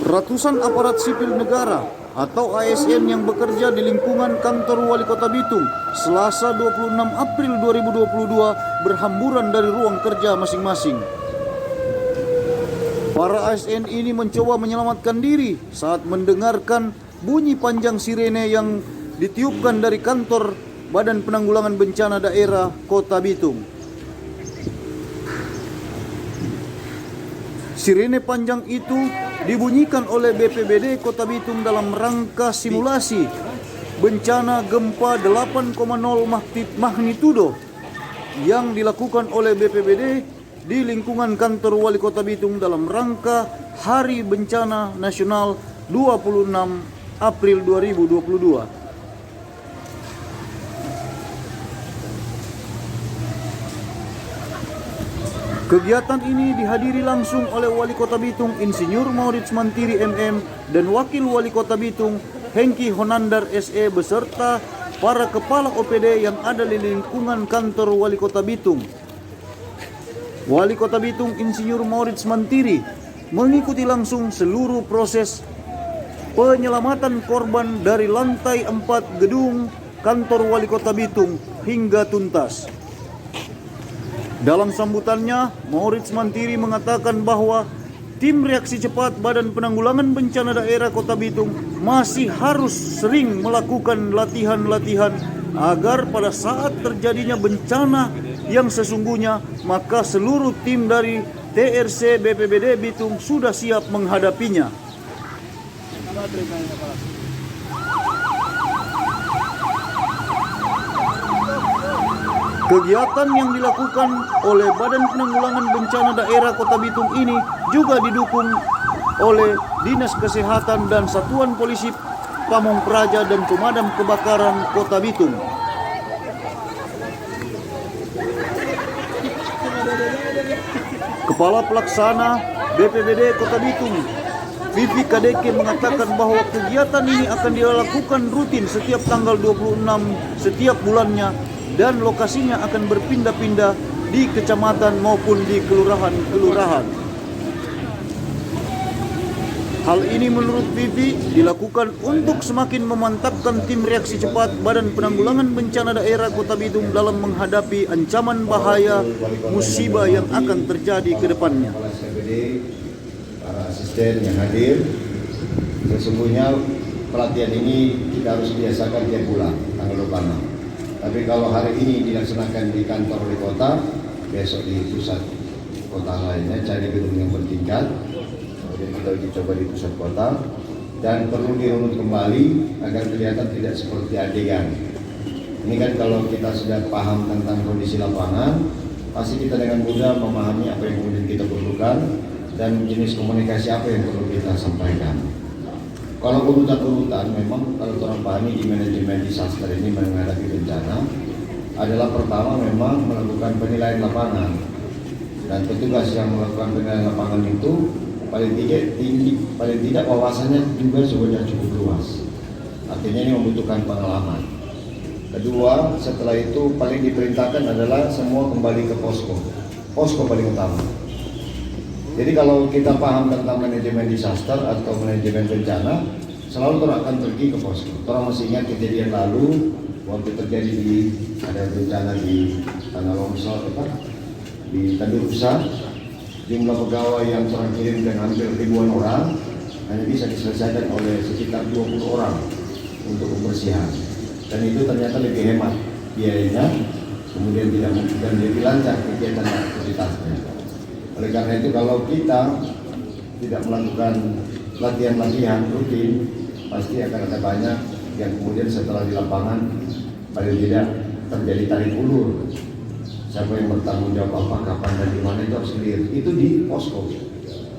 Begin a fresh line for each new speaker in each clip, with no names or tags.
Ratusan aparat sipil negara atau ASN yang bekerja di lingkungan kantor Wali Kota Bitung Selasa 26 April 2022 berhamburan dari ruang kerja masing-masing. Para ASN ini mencoba menyelamatkan diri saat mendengarkan bunyi panjang sirene yang ditiupkan dari kantor Badan Penanggulangan Bencana Daerah Kota Bitung. Sirene panjang itu dibunyikan oleh BPBD Kota Bitung dalam rangka simulasi bencana gempa 8,0 magnitudo yang dilakukan oleh BPBD di lingkungan kantor Wali Kota Bitung dalam rangka Hari Bencana Nasional 26 April 2022. Kegiatan ini dihadiri langsung oleh Wali Kota Bitung Insinyur Maurits Mantiri MM dan Wakil Wali Kota Bitung Hengki Honandar SE beserta para kepala OPD yang ada di lingkungan kantor Wali Kota Bitung. Wali Kota Bitung Insinyur Maurits Mantiri mengikuti langsung seluruh proses penyelamatan korban dari lantai 4 gedung kantor Wali Kota Bitung hingga tuntas. Dalam sambutannya, Maurits Mantiri mengatakan bahwa tim reaksi cepat Badan Penanggulangan Bencana Daerah Kota Bitung masih harus sering melakukan latihan-latihan agar pada saat terjadinya bencana yang sesungguhnya maka seluruh tim dari TRC BPBD Bitung sudah siap menghadapinya. Kegiatan yang dilakukan oleh Badan Penanggulangan Bencana Daerah Kota Bitung ini juga didukung oleh Dinas Kesehatan dan Satuan Polisi Pamong Praja dan Pemadam Kebakaran Kota Bitung. Kepala Pelaksana BPBD Kota Bitung Vivi Kadeke mengatakan bahwa kegiatan ini akan dilakukan rutin setiap tanggal 26 setiap bulannya dan lokasinya akan berpindah-pindah di kecamatan maupun di kelurahan-kelurahan. Hal ini menurut Vivi dilakukan untuk semakin memantapkan tim reaksi cepat Badan Penanggulangan Bencana Daerah Kota Bitung dalam menghadapi ancaman bahaya musibah yang akan terjadi ke depannya.
Para asisten yang hadir, sesungguhnya pelatihan ini kita harus biasakan tiap bulan tanggal 26. Tapi kalau hari ini dilaksanakan di kantor wali kota, besok di pusat kota lainnya cari gedung yang bertingkat, kemudian kita uji coba di pusat kota, dan perlu dirunut kembali agar kelihatan tidak seperti adegan. Ini kan kalau kita sudah paham tentang kondisi lapangan, pasti kita dengan mudah memahami apa yang kemudian kita perlukan dan jenis komunikasi apa yang perlu kita sampaikan. Kalau urutan-urutan memang kalau orang pahami di manajemen disaster ini menghadapi bencana adalah pertama memang melakukan penilaian lapangan, dan petugas yang melakukan penilaian lapangan itu paling tidak wawasannya juga sudah cukup luas, artinya ini membutuhkan pengalaman. Kedua, setelah itu paling diperintahkan adalah semua kembali ke posko paling utama. Jadi kalau kita paham tentang manajemen disaster atau manajemen bencana, selalu orang akan pergi ke posko. Orang masih ingat kejadian lalu waktu terjadi ada bencana di tanah longsor di Tandurusa, jumlah pegawai yang orang kirimkan hampir ribuan orang hanya bisa diselesaikan oleh sekitar 20 orang untuk pembersihan. Dan itu ternyata lebih hemat biayanya, kemudian tidak dan lebih lancar kegiatan aktivitasnya. Oleh karena itu kalau kita tidak melakukan latihan-latihan rutin, pasti akan ada banyak yang kemudian setelah di lapangan paling tidak terjadi tarik ulur. Siapa yang bertanggung jawab apa, kapan dan di mana itu harus clear. Itu di posko.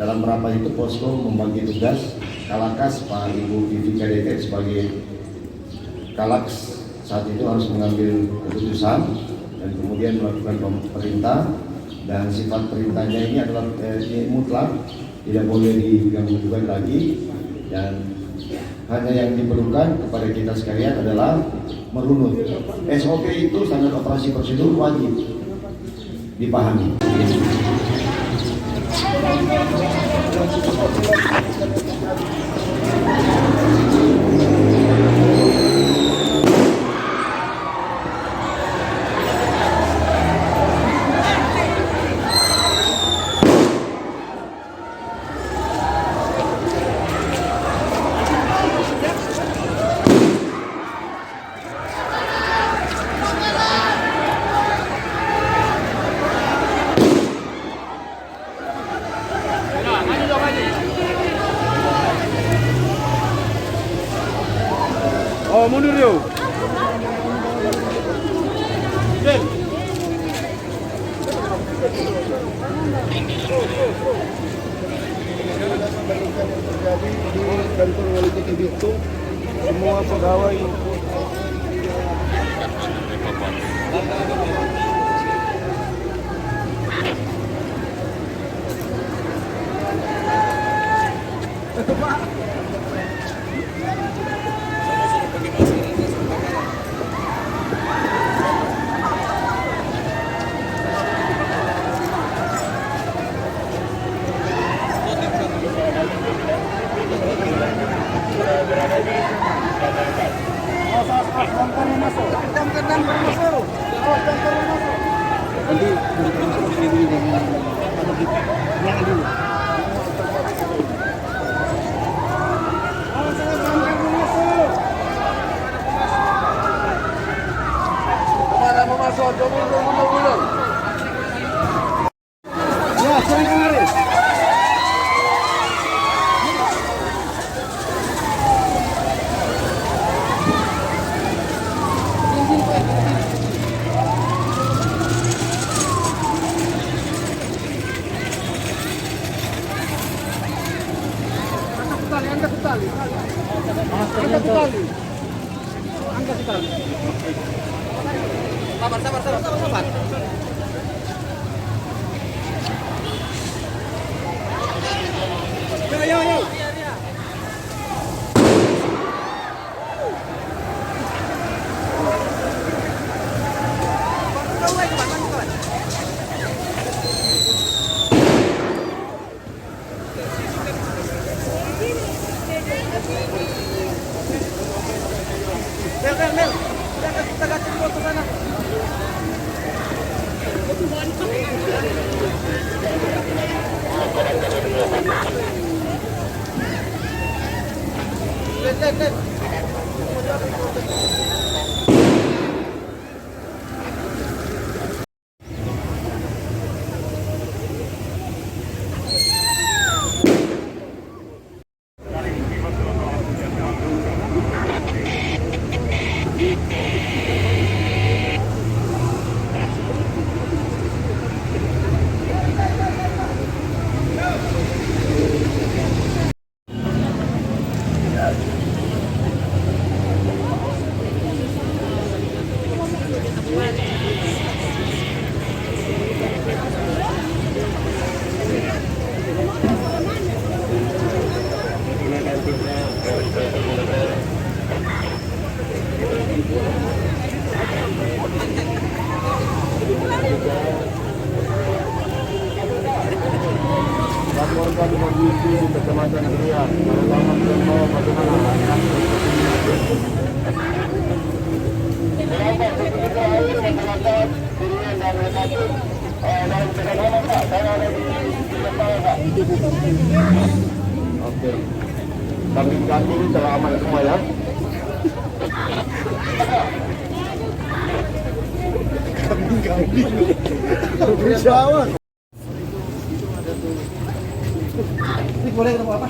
Dalam rapat itu posko membagi tugas. Kalakas Pak Ibu Vivi Kadeke sebagai Kalaks saat itu harus mengambil keputusan dan kemudian melakukan perintah. Dan sifat perintahnya ini adalah mutlak, tidak boleh diganggu-gugat lagi, dan hanya yang diperlukan kepada kita sekalian adalah merunut. SOP itu standar operasi prosedur wajib dipahami.
Oh, mundur yo. Jen.
Terjadi di kantor Wali Kota Bitung, semua pegawai
Sabar. Yo. Mel. Kita ganti foto sana. Lihat. Laporkan kondisi di Kecamatan Krian, Malaman Jombang, bagaimana? Oke. Kambing kaki ini telah aman semua ya.
Bersawat.
Boleh ketemu apa?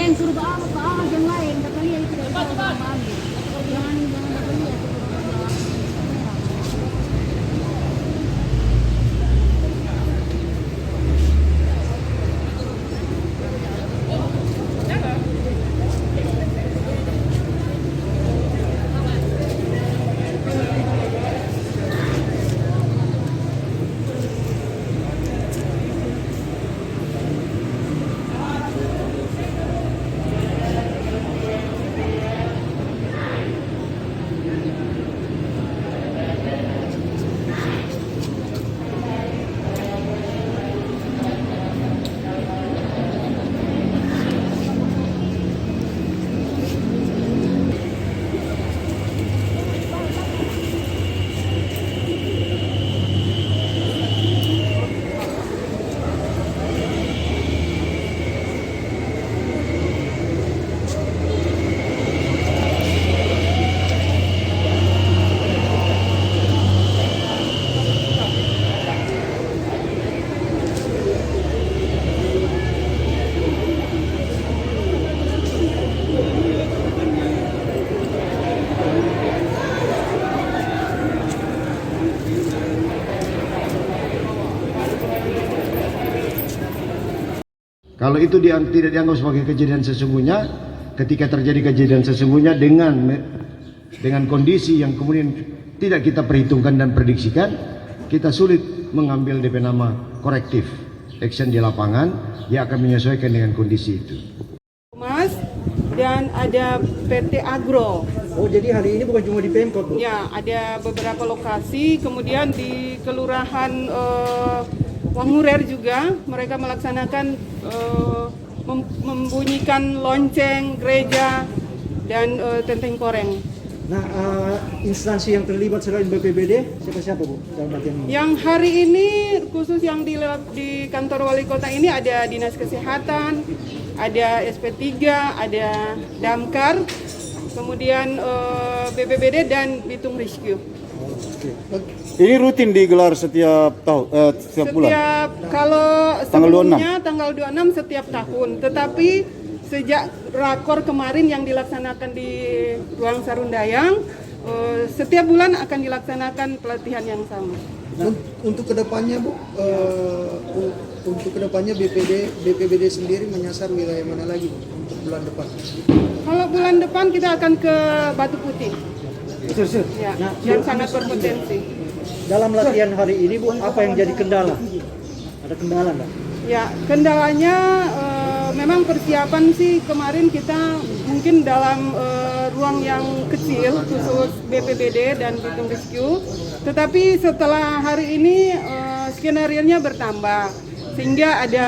Neng suruh bawa yang lain, kata dia itu dari bawah ambil. Jangan dapat lihat.
Kalau itu tidak dianggap sebagai kejadian sesungguhnya, ketika terjadi kejadian sesungguhnya dengan kondisi yang kemudian tidak kita perhitungkan dan prediksikan, kita sulit mengambil DP nama korektif, action di lapangan yang akan menyesuaikan dengan kondisi itu.
Mas, dan ada PT Agro.
Oh, jadi hari ini bukan cuma di Pemkot, Bu?
Ya, ada beberapa lokasi, kemudian di Kelurahan Wangurer juga mereka melaksanakan membunyikan lonceng gereja dan tenteng koreng.
Nah, instansi yang terlibat selain BPBD, siapa-siapa, Bu, dalam bagian ini?
Yang hari ini khusus yang di kantor wali kota ini ada Dinas Kesehatan, ada SP3, ada Damkar, kemudian BPBD dan Bitung Rescue.
Ini rutin digelar setiap bulan.
Kalau
Tanggal 26.
sebelumnya tanggal 26 setiap tahun, tetapi sejak rakor kemarin yang dilaksanakan di Ruang Sarundayang, setiap bulan akan dilaksanakan pelatihan yang sama.
Untuk kedepannya, Bu, untuk kedepannya BPBD sendiri menyasar wilayah mana lagi, Bu, untuk bulan depan?
Kalau bulan depan kita akan ke Batu Putih, ya,
Nah,
yang sangat berpotensi.
dalam latihan hari ini, Bu, apa yang jadi kendala? Ada kendala nggak?
Ya, kendalanya memang persiapan sih kemarin kita mungkin dalam ruang yang kecil khusus BPBD dan Bitung Rescue. Tetapi setelah hari ini skenario-nya bertambah sehingga ada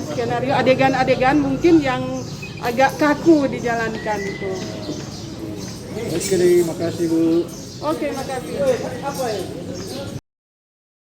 skenario adegan-adegan mungkin yang agak kaku dijalankan itu.
Oke, terima kasih, Bu.
Oke, makasih. Apa ya?